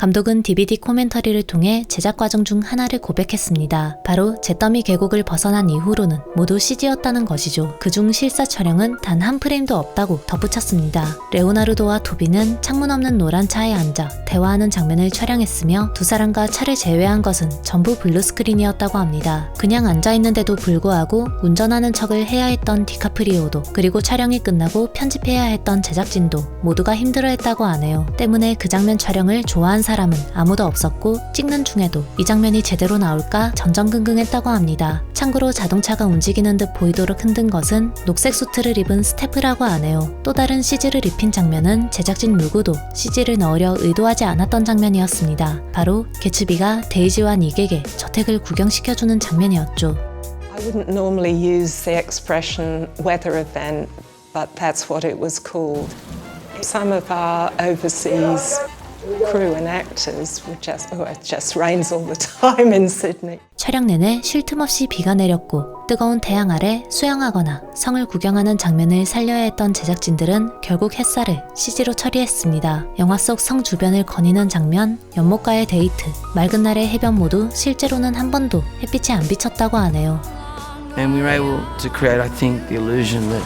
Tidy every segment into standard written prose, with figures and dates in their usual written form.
감독은 DVD 코멘터리를 통해 제작 과정 중 하나를 고백했습니다. 바로 잿더미 계곡을 벗어난 이후로는 모두 CG였다는 것이죠. 그중 실사 촬영은 단 한 프레임도 없다고 덧붙였습니다. 레오나르도와 토비는 창문 없는 노란 차에 앉아 대화하는 장면을 촬영했으며 두 사람과 차를 제외한 것은 전부 블루스크린이었다고 합니다. 그냥 앉아있는데도 불구하고 운전하는 척을 해야 했던 디카프리오도, 그리고 촬영이 끝나고 편집해야 했던 제작진도 모두가 힘들어했다고 하네요. 때문에 그 장면 촬영을 좋아한 사람은 아무도 없었고 찍는 중에도 이 장면이 제대로 나올까 전전긍긍했다고 합니다. 참고로 자동차가 움직이는 듯 보이도록 흔든 것은 녹색 수트를 입은 스태프라고 하네요. 또 다른 CG를 입힌 장면은 제작진 누구도 CG를 넣으려 의도하지 않았던 장면이었습니다. 바로 개츠비가 데이지와 닉에게 저택을 구경시켜주는 장면이었죠. I wouldn't normally use the expression weather event, but that's what it was called. Some of our overseas crew and actors were it just rains all the time in Sydney. 촬영 내내 쉴 틈 없이 비가 내렸고 뜨거운 태양 아래 수영하거나 성을 구경하는 장면을 살려야 했던 제작진들은 결국 햇살을 CG로 처리했습니다. 영화 속 성 주변을 거니는 장면, 연못가의 데이트, 맑은 날의 해변 모두 실제로는 한 번도 햇빛이 안 비쳤다고 하네요. And we were able to create, I think, the illusion that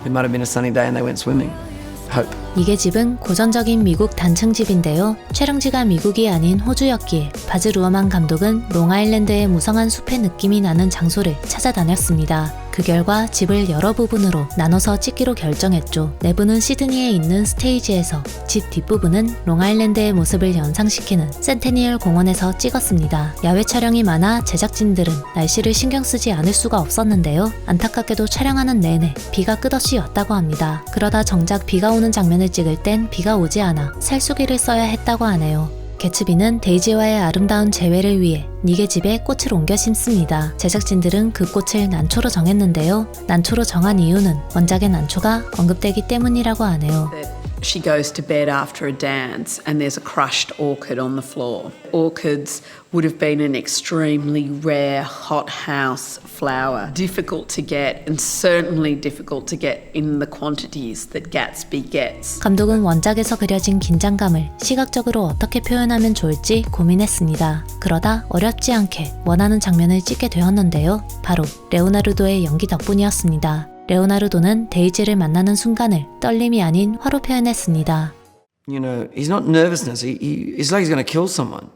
it might have been a sunny day and they went swimming. Hope. 이게 집은 고전적인 미국 단층 집인데요. 촬영지가 미국이 아닌 호주였기에 바즈 루어만 감독은 롱아일랜드의 무성한 숲의 느낌이 나는 장소를 찾아다녔습니다. 그 결과 집을 여러 부분으로 나눠서 찍기로 결정했죠. 내부는 시드니에 있는 스테이지에서, 집 뒷부분은 롱아일랜드의 모습을 연상시키는 센테니얼 공원에서 찍었습니다. 야외 촬영이 많아 제작진들은 날씨를 신경 쓰지 않을 수가 없었는데요. 안타깝게도 촬영하는 내내 비가 끝없이 왔다고 합니다. 그러다 정작 비가 오는 장면을 찍을 땐 비가 오지 않아 살수기를 써야 했다고 하네요. 개츠비는 데이지와의 아름다운 재회를 위해 닉의 집에 꽃을 옮겨 심습니다. 제작진들은 그 꽃을 난초로 정했는데요. 난초로 정한 이유는 원작의 난초가 언급되기 때문이라고 하네요. She goes to bed after a dance and there's a crushed orchid on the floor. Orchids would have been an extremely rare hothouse flower, difficult to get and certainly difficult to get in the quantities that Gatsby gets. 감독은 원작에서 그려진 긴장감을 시각적으로 어떻게 표현하면 좋을지 고민했습니다. 그러다 어렵지 않게 원하는 장면을 찍게 되었는데요. 바로 레오나르도의 연기 덕분이었습니다. 레오나르도는 데이지를 만나는 순간을 떨림이 아닌 화로 표현했습니다. You know, he's not nervousness. It's like he's going to kill someone.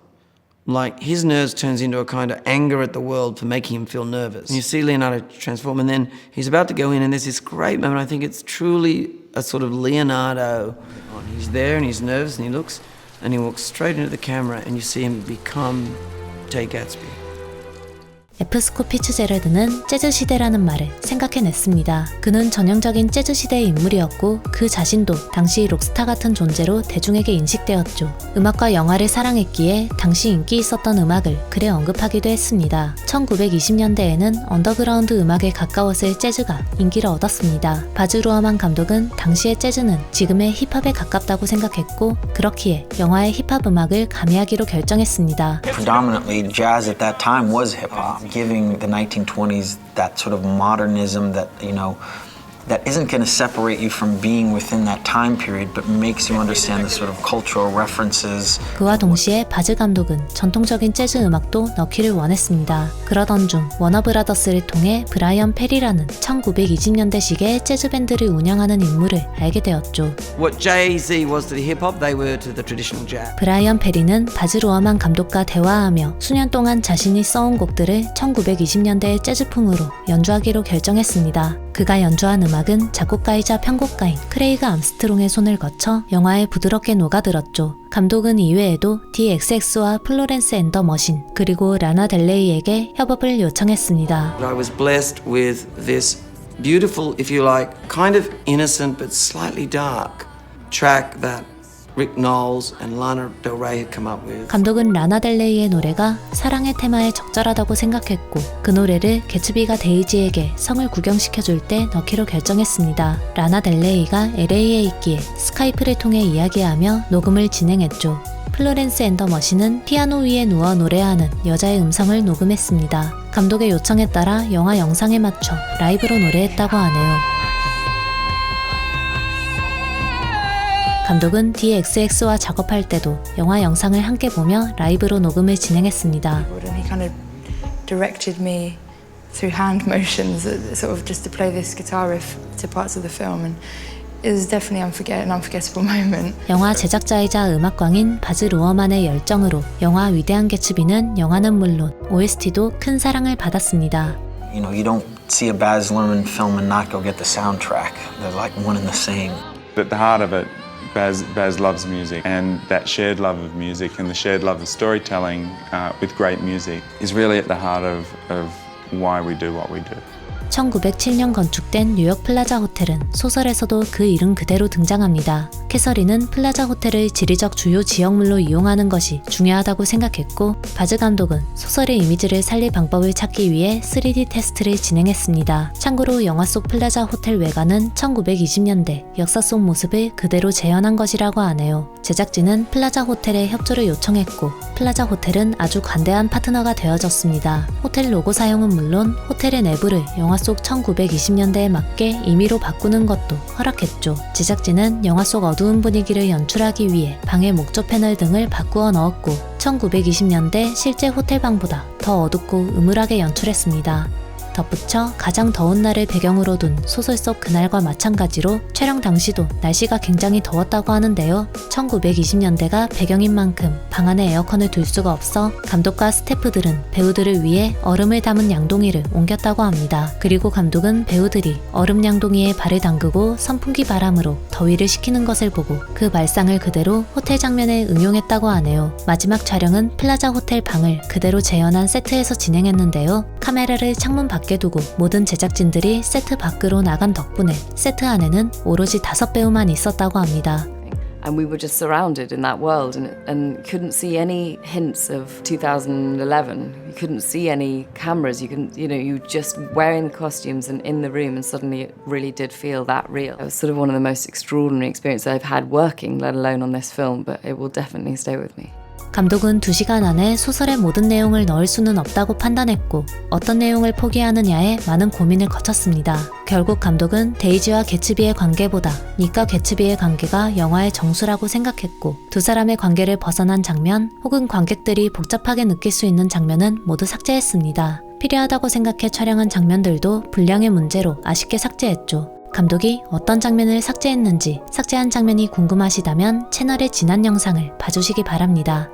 Like his nerves turns into a kind of anger at the world for making him feel nervous. And you see Leonardo transform, and then he's about to go in, and there's this great moment. I think it's truly a sort of Leonardo. He's there, and he's nervous, and he looks, and he walks straight into the camera, and you see him become Jay Gatsby. F. 스콧 피츠제럴드는 재즈 시대라는 말을 생각해냈습니다. 그는 전형적인 재즈 시대의 인물이었고 그 자신도 당시 록스타 같은 존재로 대중에게 인식되었죠. 음악과 영화를 사랑했기에 당시 인기 있었던 음악을 글에 언급하기도 했습니다. 1920년대에는 언더그라운드 음악에 가까웠을 재즈가 인기를 얻었습니다. 바즈 루어만 감독은 당시의 재즈는 지금의 힙합에 가깝다고 생각했고 그렇기에 영화의 힙합 음악을 가미하기로 결정했습니다. Predominantly jazz at that time was hip-hop. Giving the 1920s that sort of modernism that, you know, that isn't going to separate you from being within that time period, but makes you understand the sort of cultural references. 그와 동시에 바즈 감독은 전통적인 재즈 음악도 넣기를 원했습니다. 그러던 중 워너브라더스를 통해 브라이언 페리라는 1920년대식의 재즈 밴드를 운영하는 인물을 알게 되었죠. What Jay-Z was to the hip-hop, they were to the traditional jazz. 브라이언 페리는 바즈 루어만 감독과 대화하며 수년 동안 자신이 써온 곡들을 1920년대의 재즈풍으로 연주하기로 결정했습니다. 그가 연주한 음악은 작곡가이자 편곡가인 크레이그 암스트롱의 손을 거쳐 영화에 부드럽게 녹아들었죠. 감독은 이외에도 DXX와 플로렌스 앤 더 머신 그리고 라나 델레이에게 협업을 요청했습니다. I was blessed with this beautiful, if you like, kind of innocent but slightly dark track that Rick Knowles and Lana Del Rey had come up with. 감독은 라나 델레이의 노래가 사랑의 테마에 적절하다고 생각했고 그 노래를 개츠비가 데이지에게 성을 구경시켜줄 때 넣기로 결정했습니다. 라나 델레이가 LA에 있기에 스카이프를 통해 이야기하며 녹음을 진행했죠. 플로렌스 앤 더 머신은 피아노 위에 누워 노래하는 여자의 음성을 녹음했습니다. 감독의 요청에 따라 영화 영상에 맞춰 라이브로 노래했다고 하네요. 감독은 DXX와 작업할 때도 영화 영상을 함께 보며 라이브로 녹음을 진행했습니다. And he kind of directed me through hand motions, sort of just to play this guitar riff to parts of the film, and it was definitely an unforgettable moment. 영화 제작자이자 음악광인 바즈 루어만의 열정으로 영화 위대한 개츠비는 영화는 물론 OST도 큰 사랑을 받았습니다. You know, you don't see a Baz Luhrmann film and not go get the soundtrack. They're like one and the same. At the heart of it, Baz loves music, and that shared love of music and the shared love of storytelling with great music is really at the heart of why we do what we do. 1907년 건축된 뉴욕 플라자 호텔은 소설에서도 그 이름 그대로 등장합니다. 캐서린은 플라자 호텔을 지리적 주요 지역물로 이용하는 것이 중요하다고 생각했고, 바즈 감독은 소설의 이미지를 살릴 방법을 찾기 위해 3D 테스트를 진행했습니다. 참고로 영화 속 플라자 호텔 외관은 1920년대 역사 속 모습을 그대로 재현한 것이라고 하네요. 제작진은 플라자 호텔에 협조를 요청했고, 플라자 호텔은 아주 관대한 파트너가 되어졌습니다. 호텔 로고 사용은 물론 호텔의 내부를 영화 속 1920년대에 맞게 임의로 바꾸는 것도 허락했죠. 제작진은 영화 속 어두운 분위기를 연출하기 위해 방의 목조 패널 등을 바꾸어 넣었고, 1920년대 실제 호텔방보다 더 어둡고 음울하게 연출했습니다. 덧붙여 가장 더운 날을 배경으로 둔 소설 속 그날과 마찬가지로 촬영 당시도 날씨가 굉장히 더웠다고 하는데요. 1920년대가 배경인 만큼 방 안에 에어컨을 둘 수가 없어 감독과 스태프들은 배우들을 위해 얼음을 담은 양동이를 옮겼다고 합니다. 그리고 감독은 배우들이 얼음 양동이에 발을 담그고 선풍기 바람으로 더위를 식히는 것을 보고 그 발상을 그대로 호텔 장면에 응용했다고 하네요. 마지막 촬영은 플라자 호텔 방을 그대로 재현한 세트에서 진행했는데요. 카메라를 창문 밖에 두고 모든 제작진들이 세트 밖으로 나간 덕분에 세트 안에는 오로지 5배우만 있었다고 합니다. And we were just surrounded in that world and couldn't see any hints of 2011. You couldn't see any cameras. You couldn't, you were just wearing the costumes and in the room, and suddenly it really did feel that real. It was sort of one of the most extraordinary experiences I've had working, let alone on this film, but it will definitely stay with me. 감독은 2시간 안에 소설의 모든 내용을 넣을 수는 없다고 판단했고, 어떤 내용을 포기하느냐에 많은 고민을 거쳤습니다. 결국 감독은 데이지와 개츠비의 관계보다 닉과 개츠비의 관계가 영화의 정수라고 생각했고, 두 사람의 관계를 벗어난 장면 혹은 관객들이 복잡하게 느낄 수 있는 장면은 모두 삭제했습니다. 필요하다고 생각해 촬영한 장면들도 분량의 문제로 아쉽게 삭제했죠. 감독이 어떤 장면을 삭제했는지 삭제한 장면이 궁금하시다면 채널의 지난 영상을 봐주시기 바랍니다.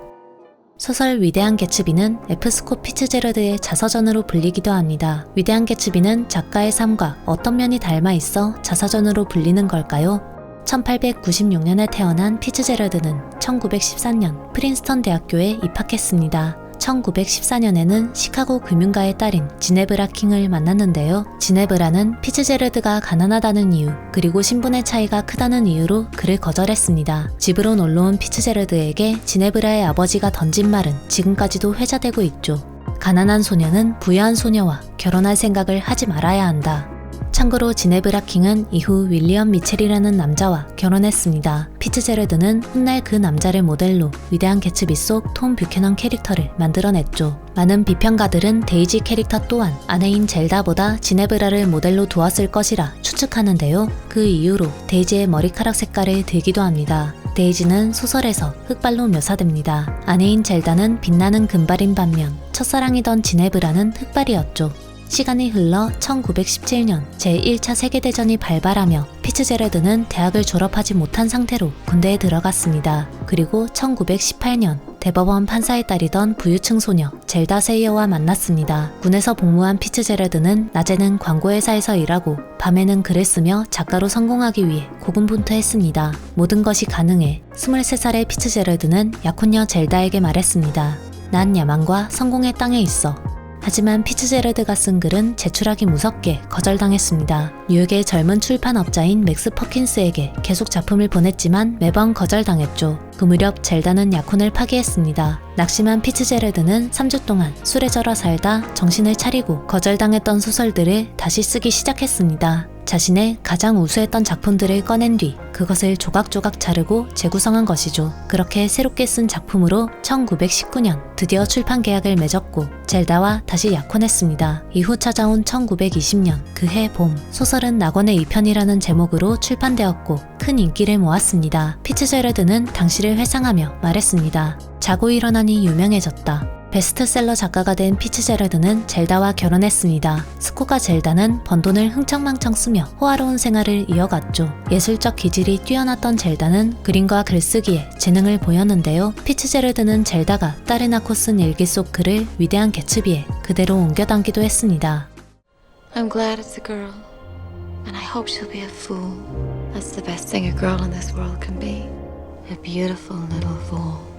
소설 위대한 개츠비는 F. 스콧 피츠제러드의 자서전으로 불리기도 합니다. 위대한 개츠비는 작가의 삶과 어떤 면이 닮아 있어 자서전으로 불리는 걸까요? 1896년에 태어난 피츠제러드는 1914년 프린스턴 대학교에 입학했습니다. 1914년에는 시카고 금융가의 딸인 지네브라 킹을 만났는데요. 지네브라는 피츠제러드가 가난하다는 이유, 그리고 신분의 차이가 크다는 이유로 그를 거절했습니다. 집으로 놀러온 피츠제러드에게 지네브라의 아버지가 던진 말은 지금까지도 회자되고 있죠. 가난한 소녀는 부유한 소녀와 결혼할 생각을 하지 말아야 한다. 참고로 지네브라 킹은 이후 윌리엄 미첼이라는 남자와 결혼했습니다. 피츠제러드는 훗날 그 남자를 모델로 위대한 개츠비 속 톰 뷰캐넌 캐릭터를 만들어냈죠. 많은 비평가들은 데이지 캐릭터 또한 아내인 젤다보다 지네브라를 모델로 두었을 것이라 추측하는데요. 그 이유로 데이지의 머리카락 색깔을 들기도 합니다. 데이지는 소설에서 흑발로 묘사됩니다. 아내인 젤다는 빛나는 금발인 반면 첫사랑이던 지네브라는 흑발이었죠. 시간이 흘러 1917년 제1차 세계대전이 발발하며 피츠제러드는 대학을 졸업하지 못한 상태로 군대에 들어갔습니다. 그리고 1918년 대법원 판사의 딸이던 부유층 소녀 젤다 세이어와 만났습니다. 군에서 복무한 피츠제러드는 낮에는 광고회사에서 일하고 밤에는 글을 쓰며 작가로 성공하기 위해 고군분투했습니다. 모든 것이 가능해 23살의 피츠제러드는 약혼녀 젤다에게 말했습니다. 난 야망과 성공의 땅에 있어. 하지만 피츠제러드가 쓴 글은 제출하기 무섭게 거절당했습니다. 뉴욕의 젊은 출판업자인 맥스 퍼킨스에게 계속 작품을 보냈지만 매번 거절당했죠. 그 무렵 젤다는 약혼을 파기했습니다. 낙심한 피츠제럴드는 3주 동안 술에 절어 살다 정신을 차리고 거절당했던 소설들을 다시 쓰기 시작했습니다. 자신의 가장 우수했던 작품들을 꺼낸 뒤 그것을 조각조각 자르고 재구성한 것이죠. 그렇게 새롭게 쓴 작품으로 1919년 드디어 출판 계약을 맺었고 젤다와 다시 약혼했습니다. 이후 찾아온 1920년 그해 봄, 소설은 낙원의 2편이라는 제목으로 출판되었고 큰 인기를 모았습니다. 피츠제럴드는 당시를 회상하며 말했습니다. 자고 일어나니 유명해졌다. 베스트셀러 작가가 된 피츠제럴드는 젤다와 결혼했습니다. 스코가 젤다는 번 돈을 흥청망청 쓰며 호화로운 생활을 이어갔죠. 예술적 기질이 뛰어났던 젤다는 그림과 글쓰기에 재능을 보였는데요. 피츠제럴드는 젤다가 딸을 낳고 쓴 일기 속 글을 위대한 개츠비에 그대로 옮겨담기도 했습니다. I'm glad it's a girl, and I hope she'll be a fool. That's the best thing a girl in this world can be. A beautiful little fool.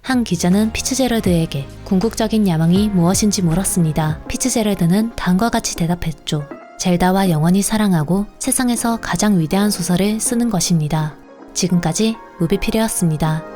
한 기자는 피츠제럴드에게 궁극적인 야망이 무엇인지 물었습니다. 피츠제럴드는 다음과 같이 대답했죠. 젤다와 영원히 사랑하고 세상에서 가장 위대한 소설을 쓰는 것입니다. 지금까지 무비필이었습니다.